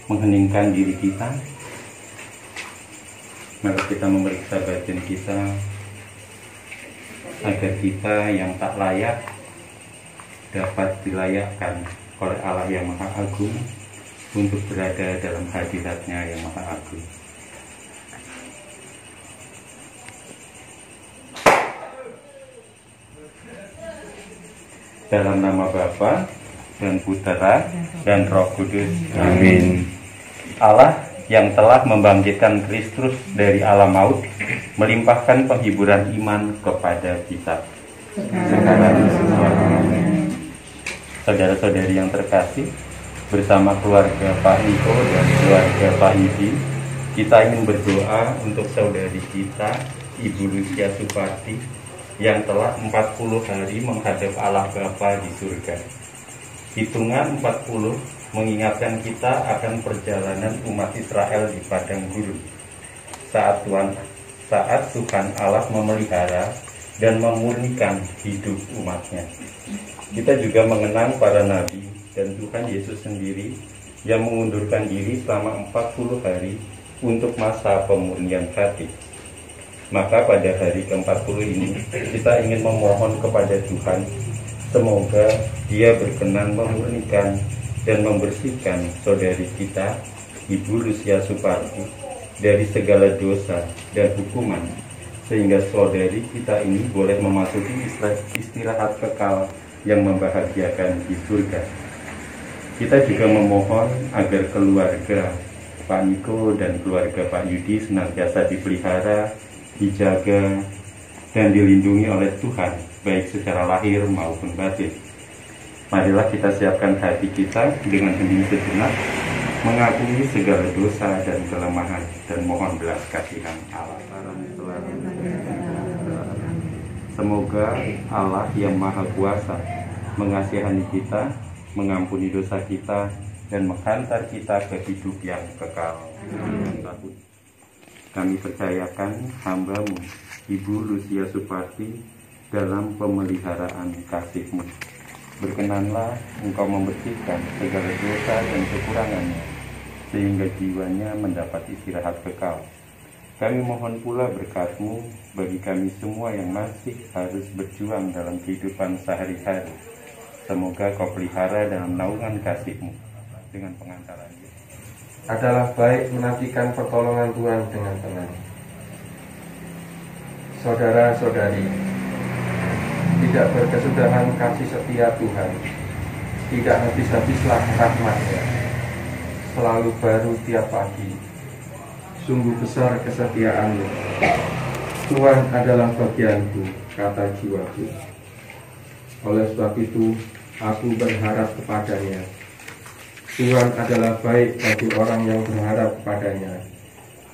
mengheningkan diri kita. Mari kita memeriksa batin kita agar kita yang tak layak dapat dilayakkan oleh Allah yang Maha Agung untuk berada dalam hadirat-Nya yang Maha Agung. Dalam nama Bapa dan Putera dan Roh Kudus. Amin. Allah yang telah membangkitkan Kristus dari alam maut, melimpahkan penghiburan iman kepada kita. Sekarang saudara-saudari yang terkasih, bersama keluarga Pak Niko dan keluarga Pak Yudi, kita ingin berdoa untuk saudari kita, Ibu Lucia Suparti, yang telah 40 hari menghadap Allah Bapa di surga. Hitungan 40 mengingatkan kita akan perjalanan umat Israel di padang gurun saat Tuhan Allah memelihara dan memurnikan hidup umatnya. Kita juga mengenang para nabi dan Tuhan Yesus sendiri yang mengundurkan diri selama 40 hari untuk masa pemurnian hati. Maka pada hari ke-40 ini kita ingin memohon kepada Tuhan, semoga Dia berkenan memurnikan dan membersihkan saudari kita, Ibu Lucia Suparti, dari segala dosa dan hukuman, sehingga saudari kita ini boleh memasuki istirahat kekal yang membahagiakan di surga. Kita juga memohon agar keluarga Pak Niko dan keluarga Pak Yudi senantiasa dipelihara, dijaga, dan dilindungi oleh Tuhan, baik secara lahir maupun batin. Marilah kita siapkan hati kita dengan hening sejenak, mengakui segala dosa dan kelemahan, dan mohon belas kasihan Allah. Semoga Allah yang Maha Kuasa mengasihani kita, mengampuni dosa kita, dan menghantar kita ke hidup yang kekal. Kami percayakan hamba-Mu, Ibu Lucia Suparti, dalam pemeliharaan kasih-Mu. Berkenanlah Engkau membersihkan segala dosa dan kekurangannya, sehingga jiwanya mendapat istirahat kekal. Kami mohon pula berkat-Mu bagi kami semua yang masih harus berjuang dalam kehidupan sehari-hari. Semoga Kau pelihara dalam naungan kasih-Mu dengan pengantaran Yesus. Adalah baik menantikan pertolongan Tuhan dengan tenang. Saudara-saudari, tidak berkesudahan kasih setia Tuhan, tidak habis-habislah rahmat-Nya, selalu baru tiap pagi. Sungguh besar kesetiaan-Mu. Tuhan adalah bagianku, kata jiwaku. Oleh sebab itu, aku berharap kepada-Nya. Tuhan adalah baik bagi orang yang berharap kepadanya.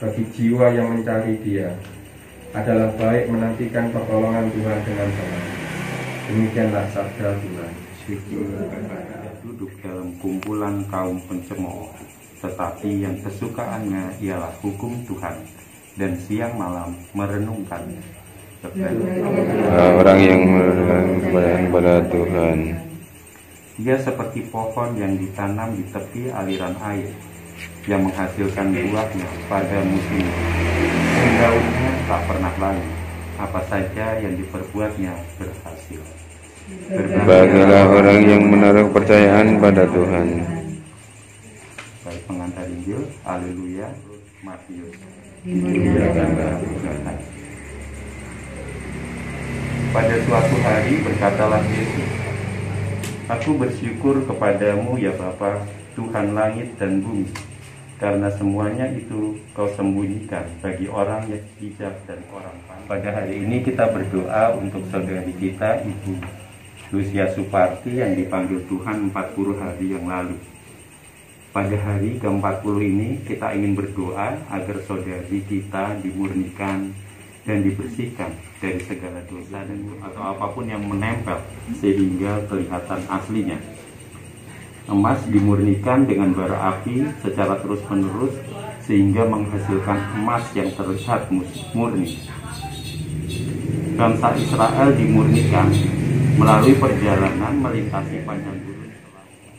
Bagi jiwa yang mencari Dia, adalah baik menantikan pertolongan Tuhan dengan tenang. Demikianlah sabda Tuhan. Duduk dalam kumpulan kaum pencemooh, tetapi yang kesukaannya ialah hukum Tuhan, dan siang malam merenungkannya. Orang yang merenungkan kepada Tuhan, Dia seperti pohon yang ditanam di tepi aliran air, yang menghasilkan buahnya pada musimnya. Daunnya tak pernah layu, apa saja yang diperbuatnya berhasil. Berbahagialah orang yang menaruh kepercayaan pada Tuhan. Baik pengantar Injil, Haleluya, Matius. Pada suatu hari berkatalah Yesus, Aku bersyukur kepadamu ya Bapa, Tuhan langit dan bumi, karena semuanya itu Kau sembunyikan bagi orang yang bijak dan orang pandai. Pada hari ini kita berdoa untuk saudari kita, Ibu Lucia Suparti, yang dipanggil Tuhan 40 hari yang lalu. Pada hari ke-40 ini kita ingin berdoa agar saudari kita dimurnikan dan dibersihkan dari segala dosa dan atau apapun yang menempel sehingga kelihatan aslinya. Emas dimurnikan dengan bara api secara terus-menerus sehingga menghasilkan emas yang terlihat murni. Bangsa Israel dimurnikan melalui perjalanan melintasi padang gurun.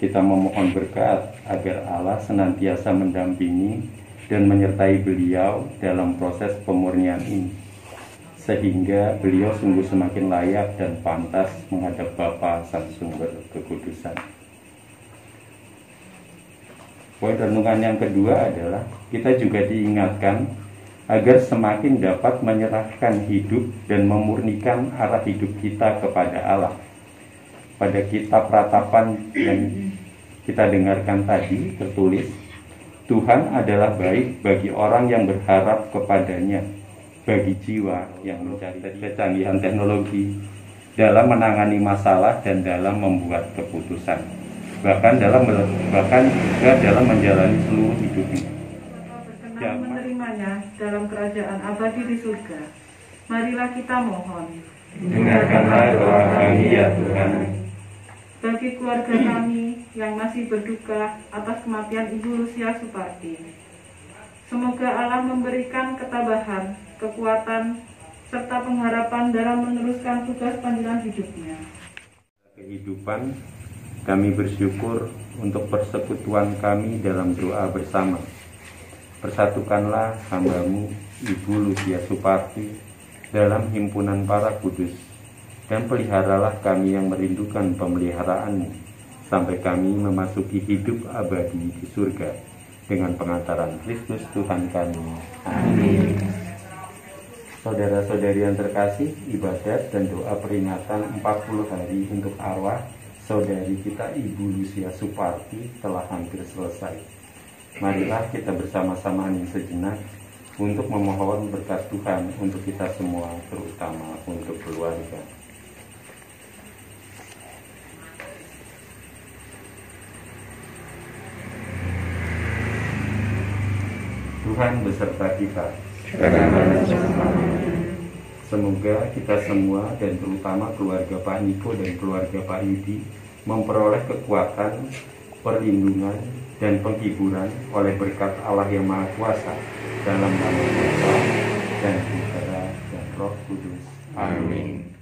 Kita memohon berkat agar Allah senantiasa mendampingi dan menyertai beliau dalam proses pemurnian ini, sehingga beliau sungguh semakin layak dan pantas menghadap Bapa Sang Sumber Kekudusan. Poin renungan yang kedua adalah kita juga diingatkan agar semakin dapat menyerahkan hidup dan memurnikan arah hidup kita kepada Allah. Pada kitab Ratapan yang kita dengarkan tadi tertulis, Tuhan adalah baik bagi orang yang berharap kepadanya, bagi jiwa yang mencari kecanggihan teknologi dalam menangani masalah dan dalam membuat keputusan, bahkan juga dalam menjalani seluruh hidupnya. Berkenan menerimanya dalam kerajaan abadi di surga. Marilah kita mohon. Dengarkanlah doa kami ya Tuhan. Bagi keluarga kami yang masih berduka atas kematian Ibu Lucia Suparti, semoga Allah memberikan ketabahan, kekuatan, serta pengharapan dalam meneruskan tugas panggilan hidupnya. Kehidupan, kami bersyukur untuk persekutuan kami dalam doa bersama. Persatukanlah hamba-Mu Ibu Lucia Suparti dalam himpunan para kudus, dan peliharalah kami yang merindukan pemeliharaan-Mu sampai kami memasuki hidup abadi di surga dengan pengantaran Kristus Tuhan kami. Amin. Saudara-saudari yang terkasih, ibadat dan doa peringatan 40 hari untuk arwah saudari kita Ibu Lucia Suparti telah hampir selesai. Marilah kita bersama-sama hening sejenak untuk memohon berkat Tuhan untuk kita semua, terutama untuk keluarga. Tuhan beserta kita. Semoga kita semua dan terutama keluarga Pak Niko dan keluarga Pak Yudi memperoleh kekuatan, perlindungan, dan penghiburan oleh berkat Allah yang Maha Kuasa dalam nama Bapa dan Putra dan Roh Kudus. Amin.